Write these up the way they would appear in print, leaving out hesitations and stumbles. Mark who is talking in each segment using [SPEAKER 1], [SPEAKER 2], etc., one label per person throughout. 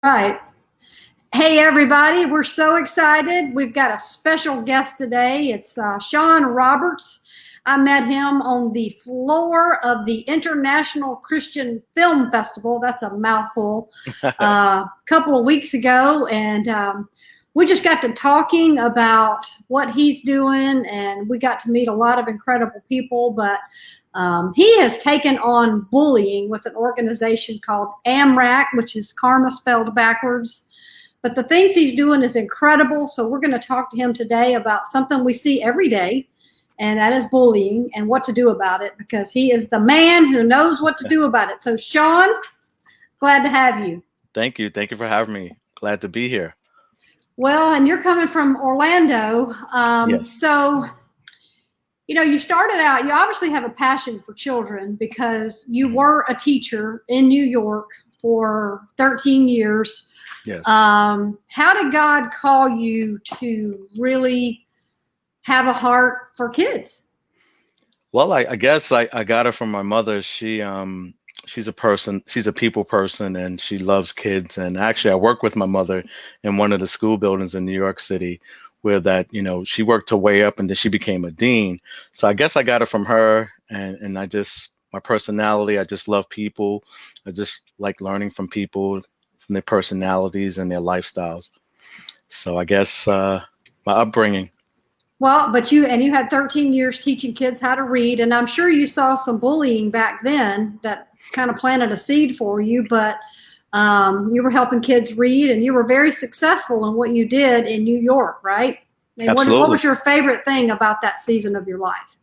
[SPEAKER 1] Right. Hey, everybody. We're so excited. We've got a special guest today. It's Sean Roberts. I met him on the floor of the International Christian Film Festival. That's a mouthful. A couple of weeks ago. And we just got to talking about what he's doing. And we got to meet a lot of incredible people. But he has taken on bullying with an organization called Amrak, which is karma spelled backwards. But the things he's doing is incredible. So we're going to talk to him today about something we see every day, and that is bullying and what to do about it, because he is the man who knows what to do about it. So, Sean, glad to have you.
[SPEAKER 2] Thank you. Thank you for having me. Glad to be here.
[SPEAKER 1] Well, and you're coming from Orlando.
[SPEAKER 2] Yes.
[SPEAKER 1] So, you started out, you obviously have a passion for children because you were a teacher in New York for 13 years.
[SPEAKER 2] Yes.
[SPEAKER 1] How did God call you to really have a heart for kids?
[SPEAKER 2] Well, I guess I got it from my mother. She's a person, she's a people person, and she loves kids. And actually, I work with my mother in one of the school buildings in New York City, where she worked her way up and then she became a dean. So I guess I got it from her, and my personality, I just love people. I just like learning from people, from their personalities and their lifestyles. So I guess my upbringing.
[SPEAKER 1] Well, but you had 13 years teaching kids how to read, and I'm sure you saw some bullying back then that kind of planted a seed for you, but you were helping kids read, and you were very successful in what you did in New York, right? And what
[SPEAKER 2] Absolutely.
[SPEAKER 1] was your favorite thing about that season of your life?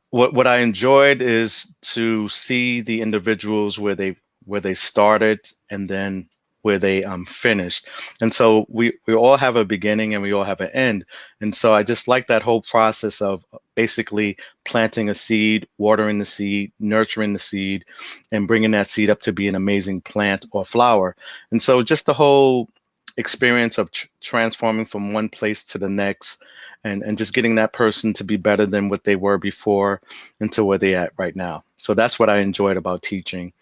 [SPEAKER 2] What I enjoyed is to see the individuals where they started and then where they finished. And so we all have a beginning and we all have an end. And so I just like that whole process of basically planting a seed, watering the seed, nurturing the seed, and bringing that seed up to be an amazing plant or flower. And so just the whole experience of transforming from one place to the next, and just getting that person to be better than what they were before into where they at right now. So that's what I enjoyed about teaching.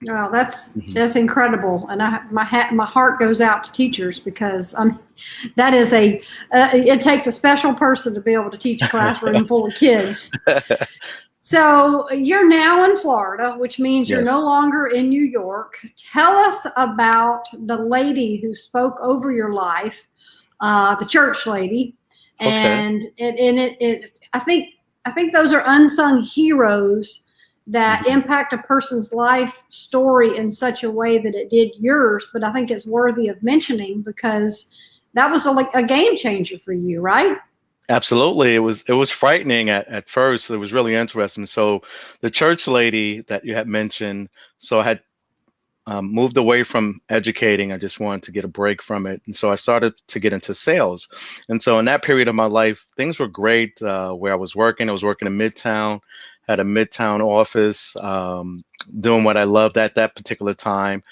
[SPEAKER 1] Well, that's
[SPEAKER 2] Mhm.
[SPEAKER 1] that's incredible, and my heart goes out to teachers because that is it takes a special person to be able to teach a classroom full of kids. So you're now in Florida, which means you're no
[SPEAKER 2] Yes.
[SPEAKER 1] longer in New York. Tell us about the lady who spoke over your life, the church lady,
[SPEAKER 2] Okay.
[SPEAKER 1] and I think those are unsung heroes that
[SPEAKER 2] Mhm.
[SPEAKER 1] impact a person's life story in such a way that it did yours. But I think it's worthy of mentioning because that was like a game changer for you, right?
[SPEAKER 2] Absolutely. It was frightening at first. It was really interesting. So the church lady that you had mentioned, so I had moved away from educating. I just wanted to get a break from it. And so I started to get into sales. And so in that period of my life, things were great where I was working. I was working in Midtown, had a Midtown office, doing what I loved at that particular time.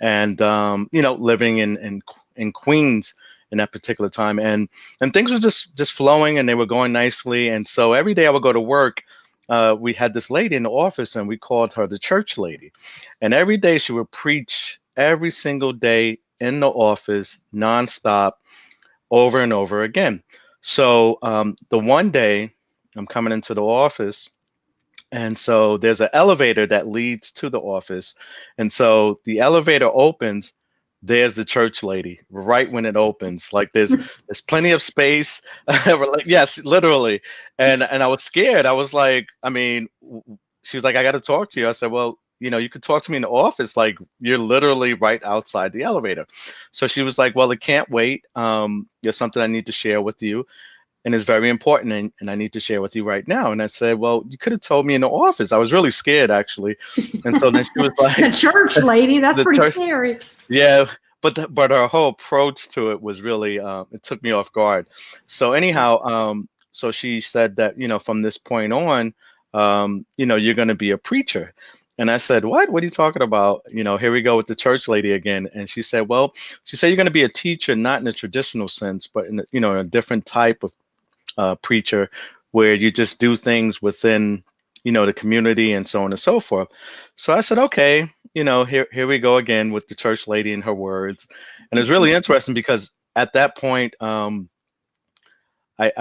[SPEAKER 2] And, living in Queens in that particular time. And things were just flowing and they were going nicely. And so every day I would go to work. We had this lady in the office and we called her the church lady. And every day she would preach every single day in the office, nonstop, over and over again. So the one day I'm coming into the office, and so there's an elevator that leads to the office. And so the elevator opens. There's the church lady right when it opens. Like there's plenty of space. We're like, yes, literally. And I was scared. I was like, I mean, she was like, I got to talk to you. I said, well, you could talk to me in the office. Like you're literally right outside the elevator. So she was like, well, it can't wait. There's something I need to share with you and it's very important and I need to share with you right now. And I said, well, you could have told me in the office. I was really scared actually. And so then she was like,
[SPEAKER 1] The church lady, that's
[SPEAKER 2] the
[SPEAKER 1] pretty
[SPEAKER 2] church,
[SPEAKER 1] scary.
[SPEAKER 2] yeah, but her whole approach to it was really, it took me off guard. So anyhow, so she said that, from this point on, you're going to be a preacher. And I said, what? What are you talking about? Here we go with the church lady again. And she said, well, she said, you're going to be a teacher, not in a traditional sense, but in a different type of preacher where you just do things within the community and so on and so forth. So I said, okay, here we go again with the church lady and her words. And it's really interesting because at that point, I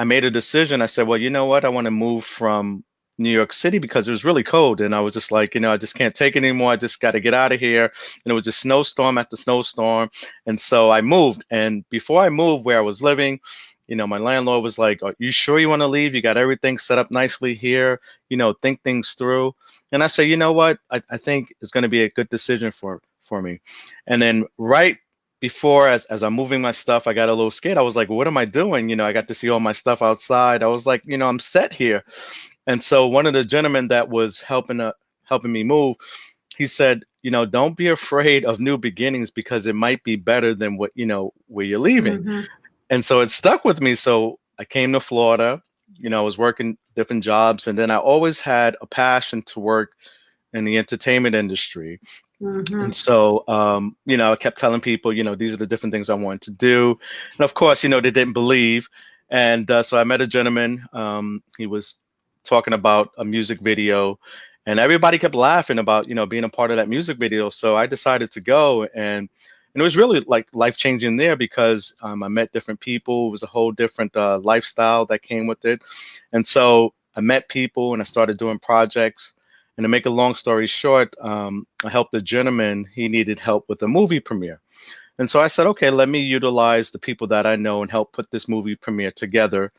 [SPEAKER 2] made a decision. I said, well, you know what? I want to move from New York City because it was really cold. And I was just like, I just can't take it anymore. I just got to get out of here. And it was a snowstorm after snowstorm. And so I moved. And before I moved where I was living, my landlord was like, are you sure you want to leave? You got everything set up nicely here, think things through. And I said, you know what? I think it's going to be a good decision for me. And then right before, as I'm moving my stuff, I got a little scared. I was like, what am I doing? I got to see all my stuff outside. I was like, I'm set here. And so one of the gentlemen that was helping me move, he said, don't be afraid of new beginnings because it might be better than what, where you're leaving.
[SPEAKER 1] Mm-hmm.
[SPEAKER 2] And so it stuck with me. So I came to Florida, I was working different jobs, and then I always had a passion to work in the entertainment industry.
[SPEAKER 1] Mm-hmm.
[SPEAKER 2] And so, I kept telling people, these are the different things I wanted to do. And of course, they didn't believe. And so I met a gentleman. He was talking about a music video, and everybody kept laughing about, being a part of that music video. So I decided to go, and it was really like life changing there because I met different people. It was a whole different lifestyle that came with it. And so I met people and I started doing projects. And to make a long story short, I helped a gentleman. He needed help with a movie premiere. And so I said, okay, let me utilize the people that I know and help put this movie premiere together.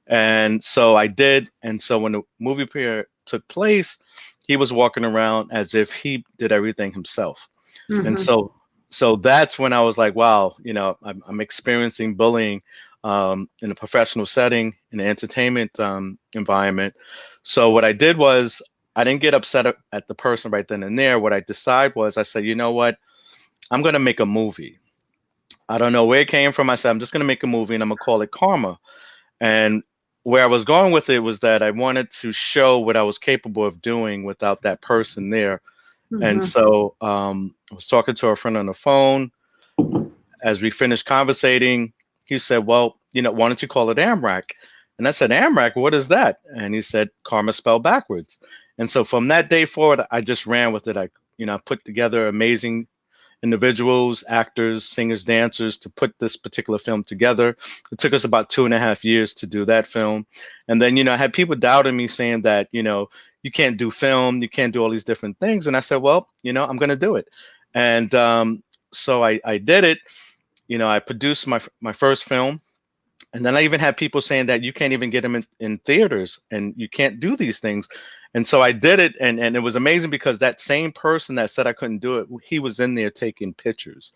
[SPEAKER 2] And so I did. And so when the movie premiere took place, he was walking around as if he did everything himself. And
[SPEAKER 1] Mm-hmm.
[SPEAKER 2] so that's when I was like, wow, I'm experiencing bullying in a professional setting, in an entertainment environment. So what I did was I didn't get upset at the person right then and there. What I decided was I said, you know what? I'm going to make a movie. I don't know where it came from. I said, I'm just going to make a movie and I'm going to call it Karma. And where I was going with it was that I wanted to show what I was capable of doing without that person there. And
[SPEAKER 1] Mm-hmm.
[SPEAKER 2] so I was talking to a friend on the phone. As we finished conversating, he said, well, why don't you call it Amrak? And I said, Amrak, what is that? And he said, karma spelled backwards. And so from that day forward, I just ran with it. I put together amazing individuals, actors, singers, dancers to put this particular film together. It took us about 2.5 years to do that film. And then, I had people doubting me saying that, you can't do film, you can't do all these different things. And I said, well, I'm going to do it. And so I did it. I produced my first film. And then I even had people saying that you can't even get them in theaters and you can't do these things. And so I did it. And it was amazing because that same person that said I couldn't do it, he was in there taking pictures.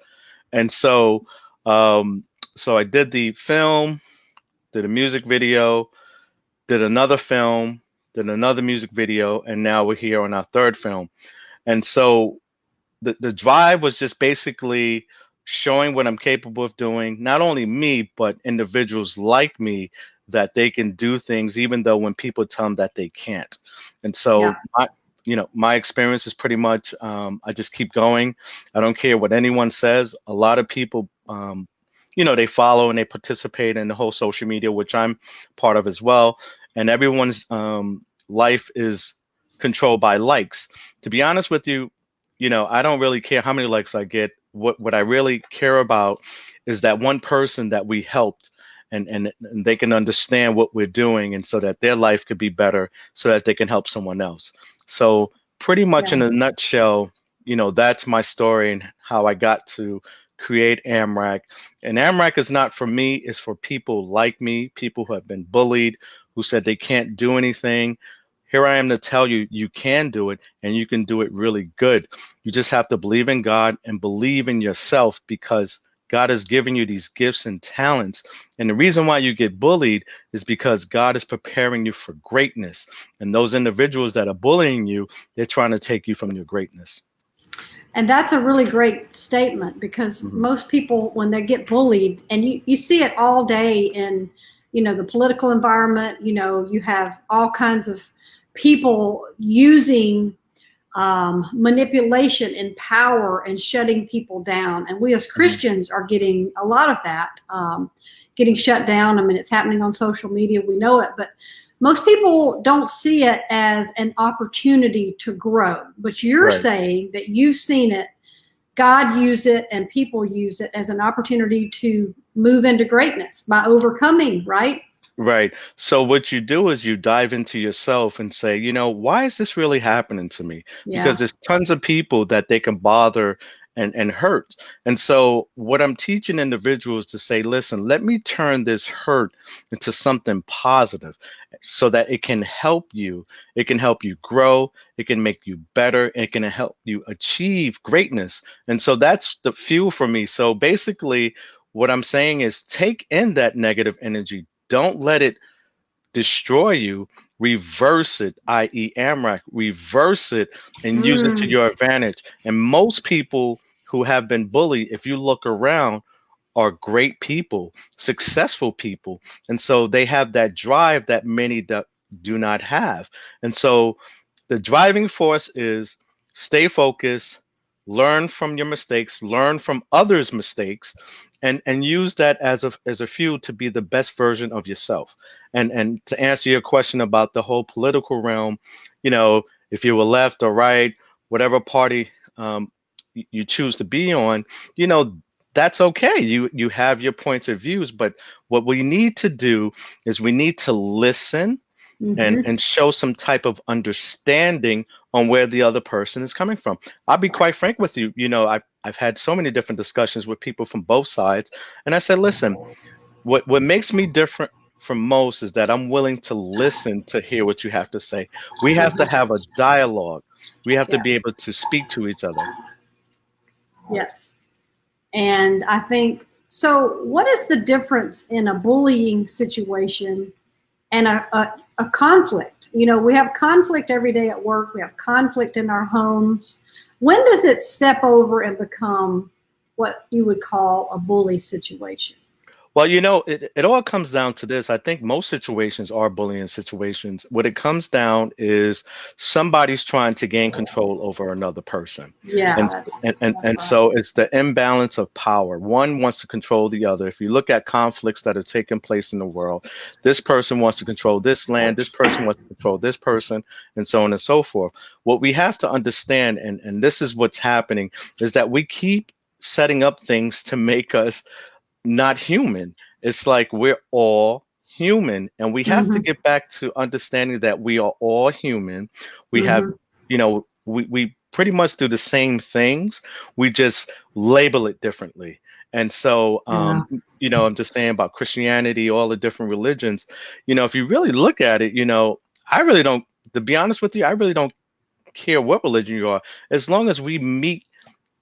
[SPEAKER 2] And um, so I did the film, did a music video, did another film, did another music video, and now we're here on our third film. And so the drive was just basically showing what I'm capable of doing, not only me, but individuals like me that they can do things even though when people tell them that they can't. And
[SPEAKER 1] Yeah.
[SPEAKER 2] so my experience is pretty much I just keep going. I don't care what anyone says. A lot of people they follow and they participate in the whole social media, which I'm part of as well. And everyone's life is controlled by likes. To be honest with you, I don't really care how many likes I get. What I really care about is that one person that we helped and they can understand what we're doing and so that their life could be better so that they can help someone else. So pretty much
[SPEAKER 1] Yeah.
[SPEAKER 2] in a nutshell, that's my story and how I got to create Amrak. And Amrak is not for me, it's for people like me, people who have been bullied, who said they can't do anything. Here I am to tell you, you can do it and you can do it really good. You just have to believe in God and believe in yourself because God has given you these gifts and talents. And the reason why you get bullied is because God is preparing you for greatness. And those individuals that are bullying you, they're trying to take you from your greatness.
[SPEAKER 1] And that's a really great statement because
[SPEAKER 2] Mhm.
[SPEAKER 1] most people, when they get bullied, and you see it all day in, the political environment, you have all kinds of people using manipulation and power and shutting people down. And we as
[SPEAKER 2] Mhm.
[SPEAKER 1] Christians are getting a lot of that, getting shut down. I mean, it's happening on social media. We know it, but most people don't see it as an opportunity to grow, but you're
[SPEAKER 2] Right.
[SPEAKER 1] saying that you've seen it, God use it, and people use it as an opportunity to move into greatness by overcoming, right?
[SPEAKER 2] Right. So what you do is you dive into yourself and say, why is this really happening to me? Because
[SPEAKER 1] Yeah.
[SPEAKER 2] there's tons of people that they can bother and hurt. And so what I'm teaching individuals to say, listen, let me turn this hurt into something positive so that it can help you. It can help you grow. It can make you better. It can help you achieve greatness. And so that's the fuel for me. So basically, what I'm saying is take in that negative energy, don't let it destroy you. Reverse it, i.e., Amrak, reverse it and use it to
[SPEAKER 1] Mm,
[SPEAKER 2] your advantage. And most people who have been bullied, if you look around, are great people, successful people. And so they have that drive that many do not have. And so the driving force is stay focused, learn from your mistakes, learn from others' mistakes, and use that as a fuel to be the best version of yourself. And to answer your question about the whole political realm, if you were left or right, whatever party you choose to be on, you know, that's okay. You have your points of views, but what we need to do is we need to listen
[SPEAKER 1] hmm.
[SPEAKER 2] and show some type of understanding on where the other person is coming from. I'll be
[SPEAKER 1] Right.
[SPEAKER 2] quite frank with you. I've had so many different discussions with people from both sides, and I said, listen, what makes me different from most is that I'm willing to listen to hear what you have to say. We have to
[SPEAKER 1] Uh-huh.
[SPEAKER 2] have a dialogue. We have to be
[SPEAKER 1] Yes.
[SPEAKER 2] able to speak to each other.
[SPEAKER 1] Yes. And I think so. What is the difference in a bullying situation and a conflict? We have conflict every day at work, we have conflict in our homes. When does it step over and become what you would call a bully situation?
[SPEAKER 2] Well, it all comes down to this. I think most situations are bullying situations. What it comes down is somebody's trying to gain control over another person.
[SPEAKER 1] Yeah,
[SPEAKER 2] And
[SPEAKER 1] that's that's
[SPEAKER 2] and
[SPEAKER 1] right.
[SPEAKER 2] so it's the imbalance of power. One wants to control the other. If you look at conflicts that are taking place in the world, this person wants to control this land, this person wants to control this person, and so on and so forth. What we have to understand, and this is what's happening, is that we keep setting up things to make us not human. It's like we're all human, and we have to
[SPEAKER 1] Mm-hmm.
[SPEAKER 2] get back to understanding that we are all human. We have,
[SPEAKER 1] Mm-hmm.
[SPEAKER 2] we pretty much do the same things. We just label it differently. And so,
[SPEAKER 1] Yeah.
[SPEAKER 2] I'm just saying about Christianity, all the different religions. If you really look at it, I really don't. To be honest with you, I really don't care what religion you are, as long as we meet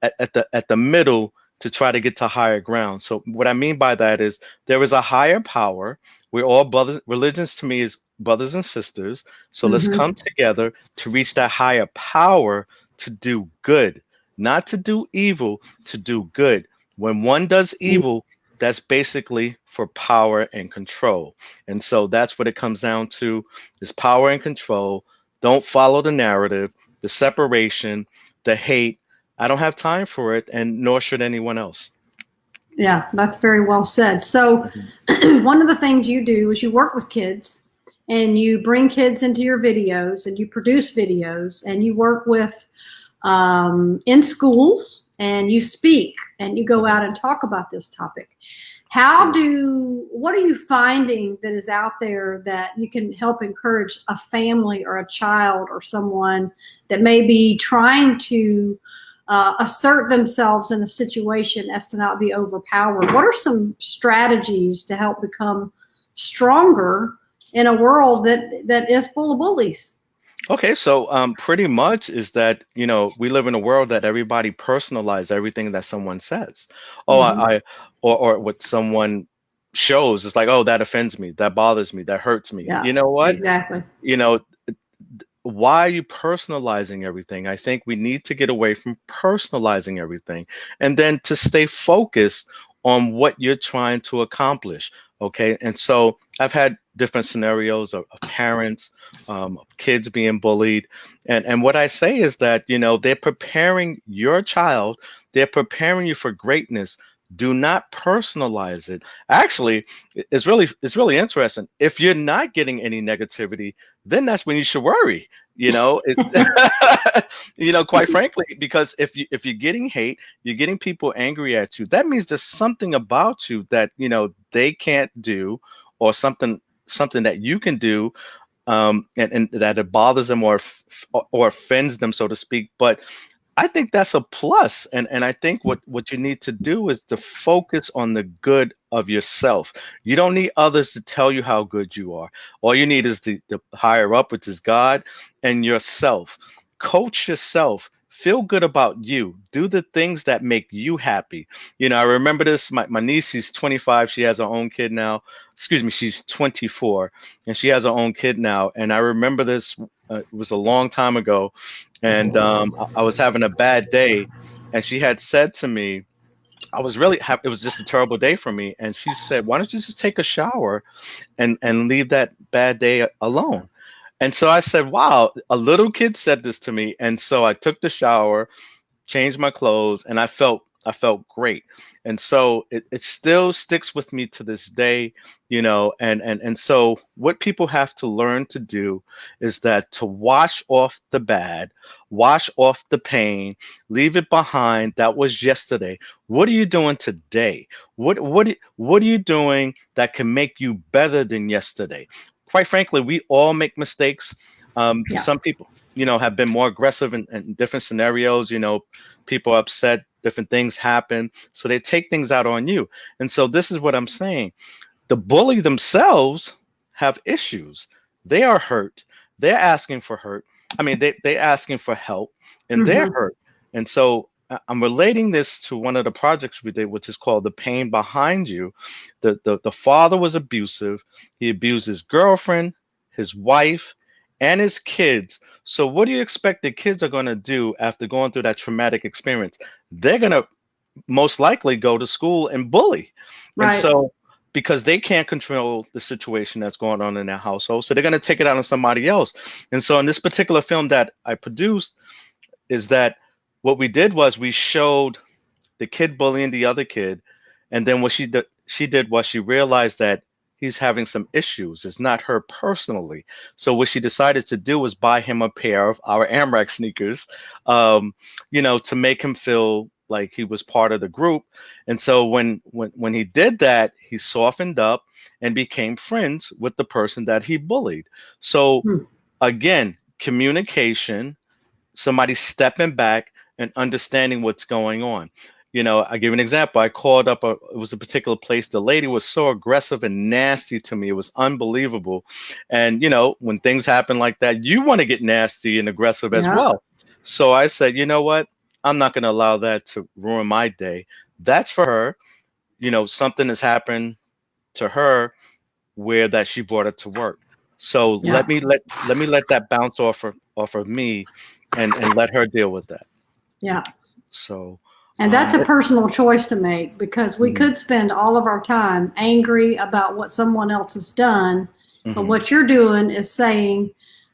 [SPEAKER 2] at the middle to try to get to higher ground. So what I mean by that is there is a higher power. We're all brothers. Religions to me is brothers and sisters. So let's
[SPEAKER 1] Mm-hmm.
[SPEAKER 2] come together to reach that higher power to do good, not to do evil, to do good. When one does evil, that's basically for power and control. And so that's what it comes down to is power and control. Don't follow the narrative, the separation, the hate. I don't have time for it, and nor should anyone else.
[SPEAKER 1] Yeah, that's very well said. So,
[SPEAKER 2] Mhm.
[SPEAKER 1] one of the things you do is you work with kids and you bring kids into your videos and you produce videos and you work with in schools and you speak and you go
[SPEAKER 2] Mhm.
[SPEAKER 1] out and talk about this topic.
[SPEAKER 2] Sure.
[SPEAKER 1] What are you finding that is out there that you can help encourage a family or a child or someone that may be trying to assert themselves in a situation as to not be overpowered? What are some strategies to help become stronger in a world that is full of bullies?
[SPEAKER 2] Okay, so pretty much is that we live in a world that everybody personalizes everything that someone says. Oh,
[SPEAKER 1] Mm-hmm.
[SPEAKER 2] or what someone shows. It's like, oh, that offends me, that bothers me, that hurts me.
[SPEAKER 1] Yeah,
[SPEAKER 2] You know what?
[SPEAKER 1] exactly.
[SPEAKER 2] You know, why are you personalizing everything? I think we need to get away from personalizing everything and then to stay focused on what you're trying to accomplish. Okay. And so I've had different scenarios of parents, of kids being bullied. And what I say is that, they're preparing your child, they're preparing you for greatness. Do not personalize it. Actually, it's really interesting. If you're not getting any negativity, then that's when you should worry. Quite frankly, because if you're getting hate, you're getting people angry at you. That means there's something about you that they can't do, or something that you can do, and that it bothers them, or offends them, so to speak. But I think that's a plus. And I think what you need to do is to focus on the good of yourself. You don't need others to tell you how good you are. All you need is the higher up, which is God, and yourself. Coach yourself. Feel good about you. Do the things that make you happy. I remember this. My niece, she's 25. She has her own kid now. Excuse me, she's 24, and she has her own kid now. And I remember this. It was a long time ago, and I was having a bad day, and she had said to me, it was just a terrible day for me, and she said, "Why don't you just take a shower and leave that bad day alone?" And so I said, "Wow, a little kid said this to me." And so I took the shower, changed my clothes, and I felt great. And so it still sticks with me to this day. And so what people have to learn to do is that to wash off the bad, wash off the pain, leave it behind. That was yesterday. What are you doing today? What are you doing that can make you better than yesterday? Quite frankly, we all make mistakes.
[SPEAKER 1] Yeah.
[SPEAKER 2] Some people, have been more aggressive in different scenarios. People are upset, different things happen, so they take things out on you. And so this is what I'm saying: the bully themselves have issues. They are hurt. They're asking for hurt. I mean, they're asking for help, and they're
[SPEAKER 1] Hmm.
[SPEAKER 2] hurt. And so I'm relating this to one of the projects we did, which is called The Pain Behind You. The father was abusive. He abused his girlfriend, his wife, and his kids. So what do you expect the kids are going to do after going through that traumatic experience? They're going to most likely go to school and bully. And
[SPEAKER 1] Right.
[SPEAKER 2] so, because they can't control the situation that's going on in their household, so they're going to take it out on somebody else. And so, in this particular film that I produced, is that what we did was we showed the kid bullying the other kid, and then what she did was she realized that he's having some issues. It's not her personally. So what she decided to do was buy him a pair of our Amrak sneakers, to make him feel like he was part of the group. And so when he did that, he softened up and became friends with the person that he bullied. So
[SPEAKER 1] Hmm.
[SPEAKER 2] again, communication, somebody stepping back and understanding what's going on. I give an example. I called up it was a particular place. The lady was so aggressive and nasty to me. It was unbelievable. And, when things happen like that, you want to get nasty and aggressive as
[SPEAKER 1] Yeah.
[SPEAKER 2] well. So I said, you know what? I'm not going to allow that to ruin my day. That's for her. Something has happened to her where that she brought it to work. So
[SPEAKER 1] Yeah.
[SPEAKER 2] let me let that bounce off of me, and let her deal with that.
[SPEAKER 1] Yeah.
[SPEAKER 2] So
[SPEAKER 1] And that's a
[SPEAKER 2] what?
[SPEAKER 1] personal choice to make because we
[SPEAKER 2] Hmm.
[SPEAKER 1] could spend all of our time angry about what someone else has done. But
[SPEAKER 2] Hmm.
[SPEAKER 1] what you're doing is saying,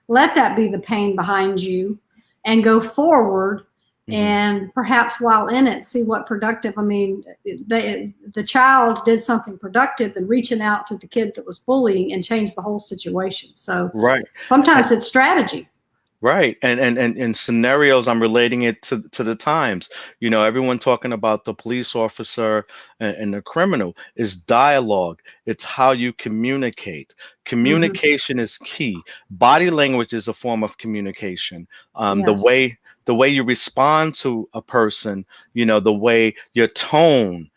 [SPEAKER 1] let that be the pain behind you and go forward.
[SPEAKER 2] Hmm.
[SPEAKER 1] And perhaps while in it, see what productive. I mean, the child did something productive and reaching out to the kid that was bullying and changed the whole situation. So
[SPEAKER 2] Right. And,
[SPEAKER 1] sometimes it's strategy.
[SPEAKER 2] right. And in scenarios, I'm relating it to the times. Everyone talking about the police officer and the criminal is dialogue. It's how you communicate.
[SPEAKER 1] Hmm.
[SPEAKER 2] Communication is key. Body language is a form of communication. Um, the
[SPEAKER 1] Yes.
[SPEAKER 2] way the way you respond to a person, the way your tone,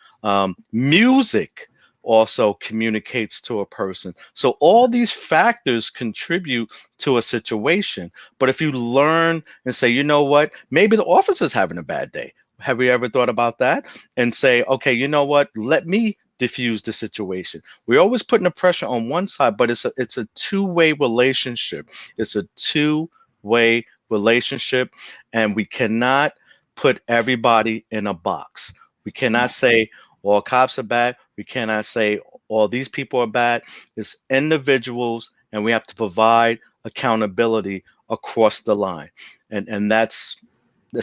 [SPEAKER 2] music also communicates to a person. So all these factors contribute to a situation. But if you learn and say, you know what, maybe the officer's having a bad day. Have you ever thought about that? And say, okay, you know what, let me diffuse the situation. We're always putting the pressure on one side, but it's a two-way relationship. It's a two-way relationship, and we cannot put everybody in a box. We cannot say all cops are bad. We cannot say all these people are bad. It's individuals, and we have to provide accountability across the line. And this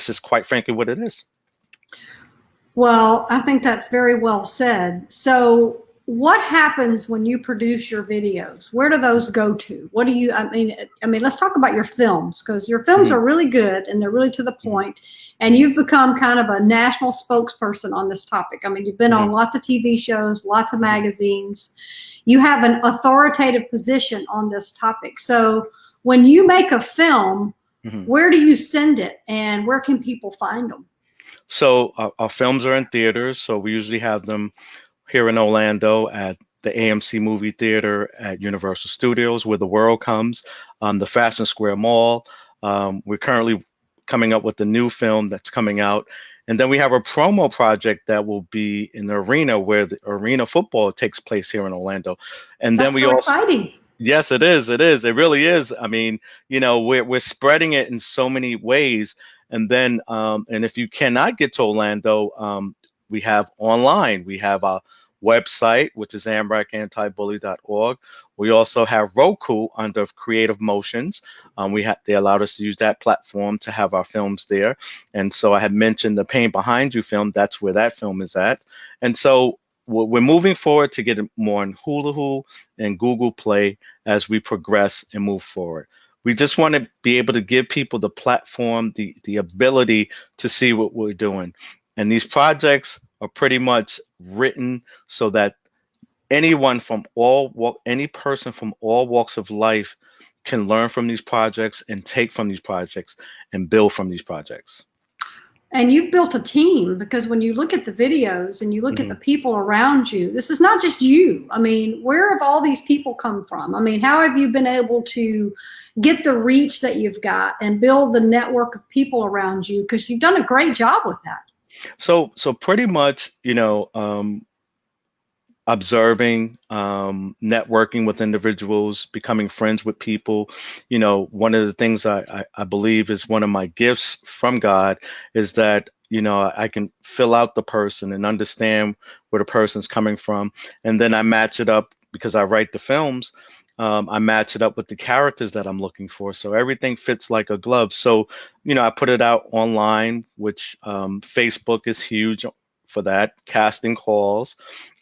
[SPEAKER 2] is quite frankly what it is.
[SPEAKER 1] Well, I think that's very well said. So, what happens when you produce your videos? Where do those go to? What do you, I mean, let's talk about your films because your films
[SPEAKER 2] Hmm.
[SPEAKER 1] are really good and they're really to the
[SPEAKER 2] Hmm.
[SPEAKER 1] point, and you've become kind of a national spokesperson on this topic. I mean, you've been on
[SPEAKER 2] Hmm.
[SPEAKER 1] lots of TV shows, lots of
[SPEAKER 2] Hmm.
[SPEAKER 1] magazines. You have an authoritative position on this topic. So, when you make a film,
[SPEAKER 2] Hmm.
[SPEAKER 1] where do you send it and where can people find them?
[SPEAKER 2] So our films are in theaters, so we usually have them here in Orlando at the AMC Movie Theater at Universal Studios, where the world comes, the Fashion Square Mall. We're currently coming up with a new film that's coming out. And then we have a promo project that will be in the arena where the arena football takes place here in Orlando. And then
[SPEAKER 1] That's
[SPEAKER 2] we
[SPEAKER 1] so
[SPEAKER 2] also,
[SPEAKER 1] exciting.
[SPEAKER 2] yes, it is. It is. It really is. I mean, we're spreading it in so many ways. And then, and if you cannot get to Orlando, we have online. We have a website, which is amrakantibully.org. We also have Roku under Creative Motions. They allowed us to use that platform to have our films there. And so I had mentioned the Pain Behind You film. That's where that film is at. And so we're moving forward to get it more in Hulu and Google Play as we progress and move forward. We just want to be able to give people the platform, the ability to see what we're doing. And these projects are pretty much written so that any person from all walks of life can learn from these projects and take from these projects and build from these projects.
[SPEAKER 1] And you've built a team because when you look at the videos and you look at
[SPEAKER 2] Hmm.
[SPEAKER 1] the people around you, this is not just you. I mean, where have all these people come from? I mean, how have you been able to get the reach that you've got and build the network of people around you? Because you've done a great job with that.
[SPEAKER 2] So pretty much, observing, networking with individuals, becoming friends with people. One of the things I believe is one of my gifts from God is that, I can fill out the person and understand where the person's coming from. And then I match it up because I write the films. I match it up with the characters that I'm looking for. So everything fits like a glove. So, I put it out online, which Facebook is huge for that, casting calls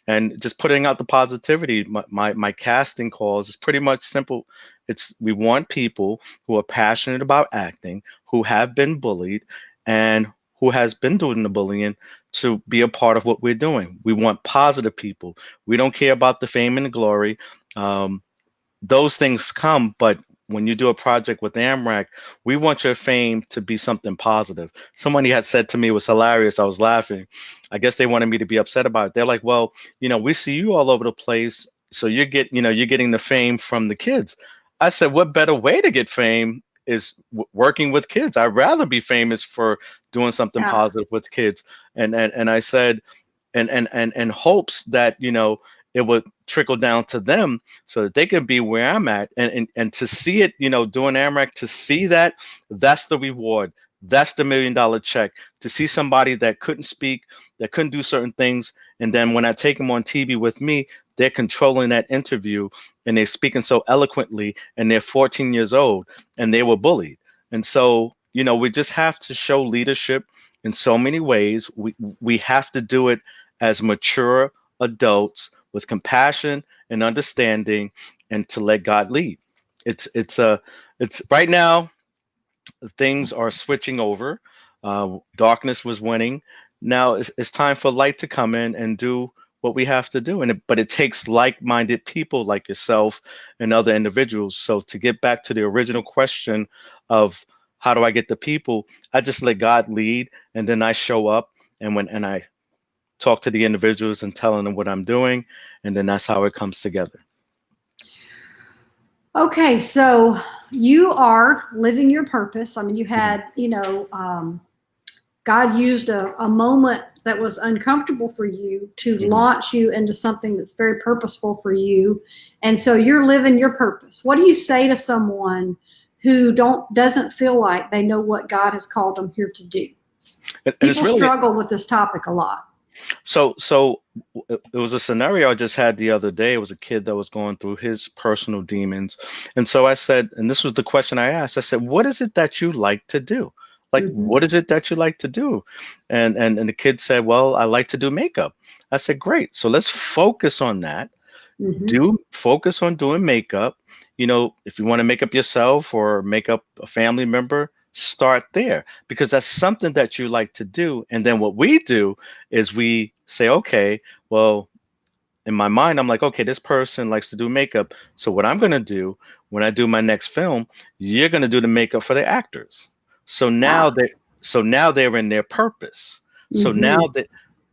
[SPEAKER 2] and just putting out the positivity. My casting calls is pretty much simple. We want people who are passionate about acting, who have been bullied, and who has been doing the bullying to be a part of what we're doing. We want positive people. We don't care about the fame and the glory. Um, those things come, but when you do a project with Amrak, we want your fame to be something positive. Somebody had said to me, it was hilarious. I was laughing. I guess they wanted me to be upset about it. They're like, well, we see you all over the place, so you're getting the fame from the kids. I said, what better way to get fame is working with kids? I'd rather be famous for doing something
[SPEAKER 1] Yeah.
[SPEAKER 2] positive with kids. And I said, and hopes that it would trickle down to them so that they can be where I'm at and to see it, doing Amrak, to see that, that's the reward. That's the $1 million check, to see somebody that couldn't speak, that couldn't do certain things, and then when I take them on TV with me, they're controlling that interview and they're speaking so eloquently, and they're 14 years old and they were bullied. And so, we just have to show leadership in so many ways. We have to do it as mature adults with compassion and understanding, and to let God lead. It's right now, things are switching over. Darkness was winning. Now it's time for light to come in and do what we have to do. But it takes like-minded people like yourself and other individuals. So to get back to the original question of how do I get the people, I just let God lead, and then I show up, and I talk to the individuals and telling them what I'm doing, and then that's how it comes together.
[SPEAKER 1] Okay, so you are living your purpose. I mean, you
[SPEAKER 2] Mhm.
[SPEAKER 1] had, God used a moment that was uncomfortable for you to
[SPEAKER 2] Mhm.
[SPEAKER 1] launch you into something that's very purposeful for you. And so you're living your purpose. What do you say to someone who doesn't feel like they know what God has called them here to do?
[SPEAKER 2] And it's
[SPEAKER 1] People
[SPEAKER 2] really
[SPEAKER 1] struggle with this topic a lot.
[SPEAKER 2] so it was a scenario I just had the other day. It was a kid that was going through his personal demons. And so I said, and this was the question I asked, I said, what is it that you like to do? Like,
[SPEAKER 1] Mm-hmm.
[SPEAKER 2] what is it that you like to do? And the kid said, well, I like to do makeup. I said, great. So let's focus on that.
[SPEAKER 1] Mm-hmm.
[SPEAKER 2] Do focus on doing makeup. You know, if you want to make up yourself or make up a family member, start there because that's something that you like to do. And then what we do is we say, okay, well, in my mind, I'm like, okay, this person likes to do makeup. So what I'm going to do when I do my next film, you're going to do the makeup for the actors. So now
[SPEAKER 1] Ah.
[SPEAKER 2] they so now they're in their purpose. So
[SPEAKER 1] Mm-hmm.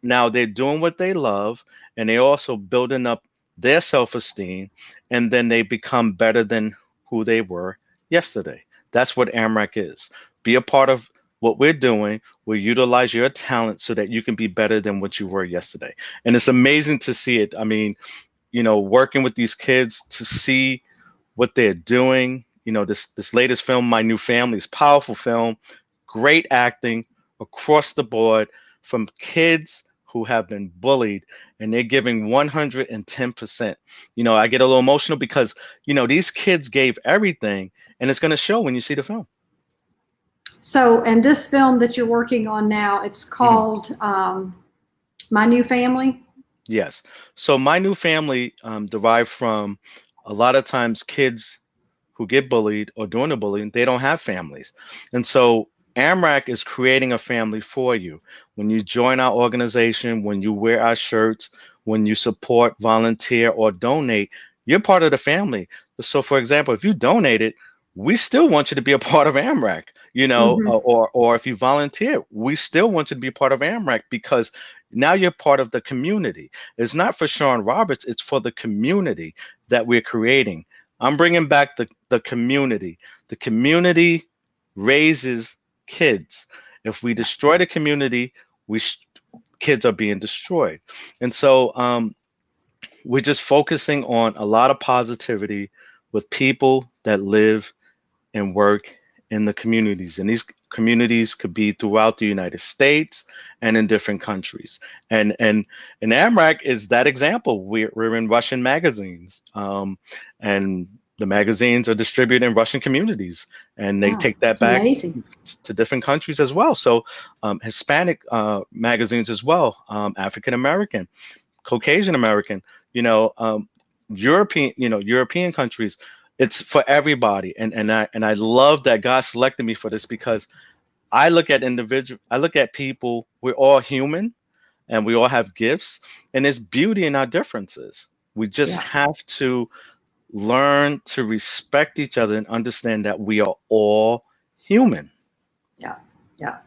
[SPEAKER 2] now they're doing what they love and they're also building up their self-esteem and then they become better than who they were yesterday. That's what Amrak is. Be a part of what we're doing. We utilize your talent so that you can be better than what you were yesterday. And it's amazing to see it. I mean, working with these kids to see what they're doing. This latest film, My New Family, is powerful film, great acting across the board from kids who have been bullied, and they're giving 110%. I get a little emotional because these kids gave everything, and it's going to show when you see the film.
[SPEAKER 1] So, and this film that you're working on now, it's
[SPEAKER 2] Mhm.
[SPEAKER 1] called My New Family.
[SPEAKER 2] Yes. So My New Family derived from a lot of times kids who get bullied or doing the bullying, they don't have families. And so AMRAC is creating a family for you. When you join our organization, when you wear our shirts, when you support, volunteer, or donate, you're part of the family. So, for example, if you donated, we still want you to be a part of AMRAC,
[SPEAKER 1] Mm-hmm.
[SPEAKER 2] or if you volunteer, we still want you to be part of AMRAC because now you're part of the community. It's not for Sean Roberts, it's for the community that we're creating. I'm bringing back the community. The community raises kids. If we
[SPEAKER 1] Yeah.
[SPEAKER 2] destroy the community, we kids are being destroyed. And so we're just focusing on a lot of positivity with people that live and work in the communities. And these communities could be throughout the United States and in different countries. And Amrak is that example. We're in Russian magazines, and the magazines are distributed in Russian communities, and they
[SPEAKER 1] Wow,
[SPEAKER 2] take that
[SPEAKER 1] it's
[SPEAKER 2] back
[SPEAKER 1] amazing.
[SPEAKER 2] to different countries as well. So Hispanic magazines as well, African American, Caucasian American, you know, um, European countries. It's for everybody, and I love that God selected me for this because I look at people. We're all human, and we all have gifts, and there's beauty in our differences. We just
[SPEAKER 1] Yeah,
[SPEAKER 2] have to learn to respect each other and understand that we are all human.
[SPEAKER 1] yeah, yeah.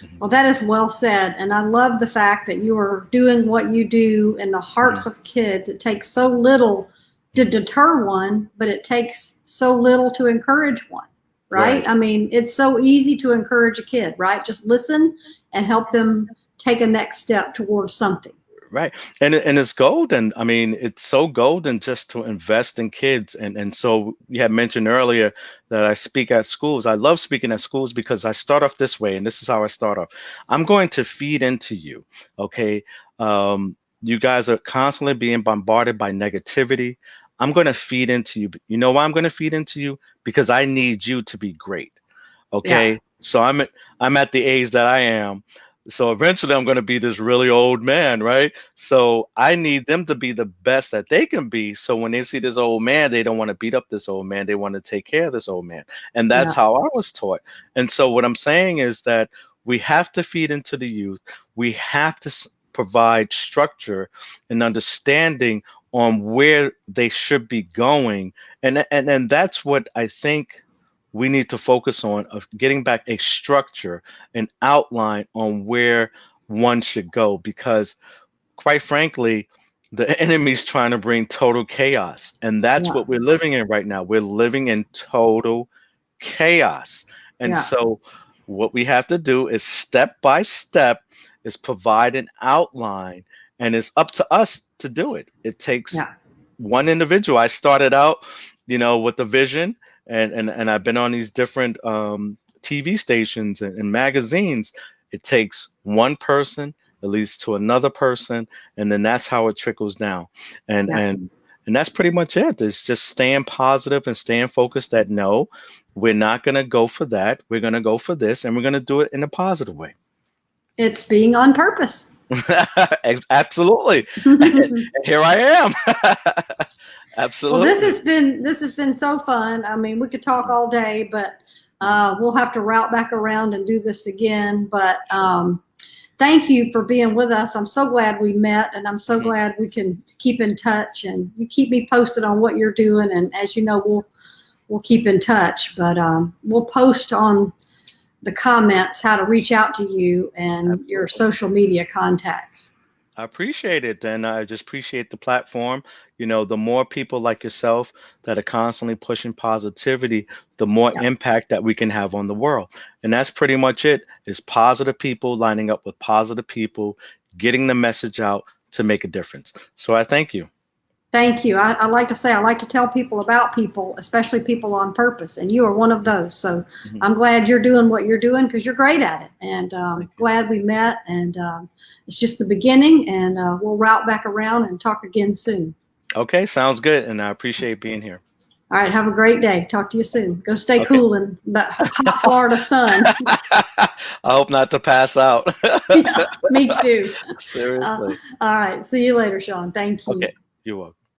[SPEAKER 2] Mhm,
[SPEAKER 1] Well, that is well said. And I love the fact that you are doing what you do in the hearts
[SPEAKER 2] mhm,
[SPEAKER 1] of kids. It takes so little to
[SPEAKER 2] mhm.
[SPEAKER 1] deter one, but it takes so little to encourage one, right?
[SPEAKER 2] Right.
[SPEAKER 1] I mean, it's so easy to encourage a kid, right? Just listen and help them take a next step towards something.
[SPEAKER 2] Right. And it's golden. I mean, it's so golden just to invest in kids. And so you had mentioned earlier that I speak at schools. I love speaking at schools because I start off this way, and this is how I start off. I'm going to feed into you. Okay. You guys are constantly being bombarded by negativity. I'm going to feed into you. You know why I'm going to feed into you? Because I need you to be great.
[SPEAKER 1] Yeah,
[SPEAKER 2] Okay. So I'm at the age that I am. So eventually I'm going to be this really old man, right? So I need them to be the best that they can be. So when they see this old man, they don't want to beat up this old man. They want to take care of this old man. And that's
[SPEAKER 1] yeah,
[SPEAKER 2] how I was taught. And so what I'm saying is that we have to feed into the youth. We have to provide structure and understanding on where they should be going. And that's what I think we need to focus on of getting back a structure, an outline on where one should go because quite frankly, the enemy's trying to bring total chaos. And that's
[SPEAKER 1] yeah,
[SPEAKER 2] what we're living in right now. We're living in total chaos. And
[SPEAKER 1] yeah,
[SPEAKER 2] so what we have to do is step by step is provide an outline and it's up to us to do it. It takes
[SPEAKER 1] yeah,
[SPEAKER 2] one individual. I started out, with the vision and I've been on these different TV stations and magazines. It takes one person, it leads to another person, and then that's how it trickles down. And
[SPEAKER 1] yeah.
[SPEAKER 2] and And that's pretty much it. It's just staying positive and staying focused that no, we're not going to go for that. We're going to go for this, and we're going to do it in a positive way.
[SPEAKER 1] It's being on purpose.
[SPEAKER 2] Absolutely. And here I am.
[SPEAKER 1] Well,
[SPEAKER 2] Absolutely.
[SPEAKER 1] this has been so fun. I mean, we could talk all day, but we'll have to route back around and do this again. But thank you for being with us. I'm so glad we met, and I'm so glad we can keep in touch. And you keep me posted on what you're doing. And as you know, we'll keep in touch. But we'll post on the comments how to reach out to you and
[SPEAKER 2] Absolutely.
[SPEAKER 1] your social media contacts.
[SPEAKER 2] I appreciate it, and I just appreciate the platform. The more people like yourself that are constantly pushing positivity, the more
[SPEAKER 1] Yeah.
[SPEAKER 2] impact that we can have on the world. And that's pretty much it, is positive people lining up with positive people, getting the message out to make a difference. So I thank you.
[SPEAKER 1] Thank you. I like to say, I like to tell people about people, especially people on purpose, and you are one of those. So
[SPEAKER 2] Mhm.
[SPEAKER 1] I'm glad you're doing what you're doing because you're great at it. And
[SPEAKER 2] Thank you.
[SPEAKER 1] glad we met. And it's just the beginning, and we'll route back around and talk again soon.
[SPEAKER 2] Okay, sounds good, and I appreciate being here.
[SPEAKER 1] All right. Have a great day. Talk to you soon. Go stay
[SPEAKER 2] Okay.
[SPEAKER 1] cool in the hot Florida sun.
[SPEAKER 2] I hope not to pass out.
[SPEAKER 1] Yeah, me too.
[SPEAKER 2] Seriously.
[SPEAKER 1] All right. See you later, Sean. Thank you.
[SPEAKER 2] Okay, you're welcome.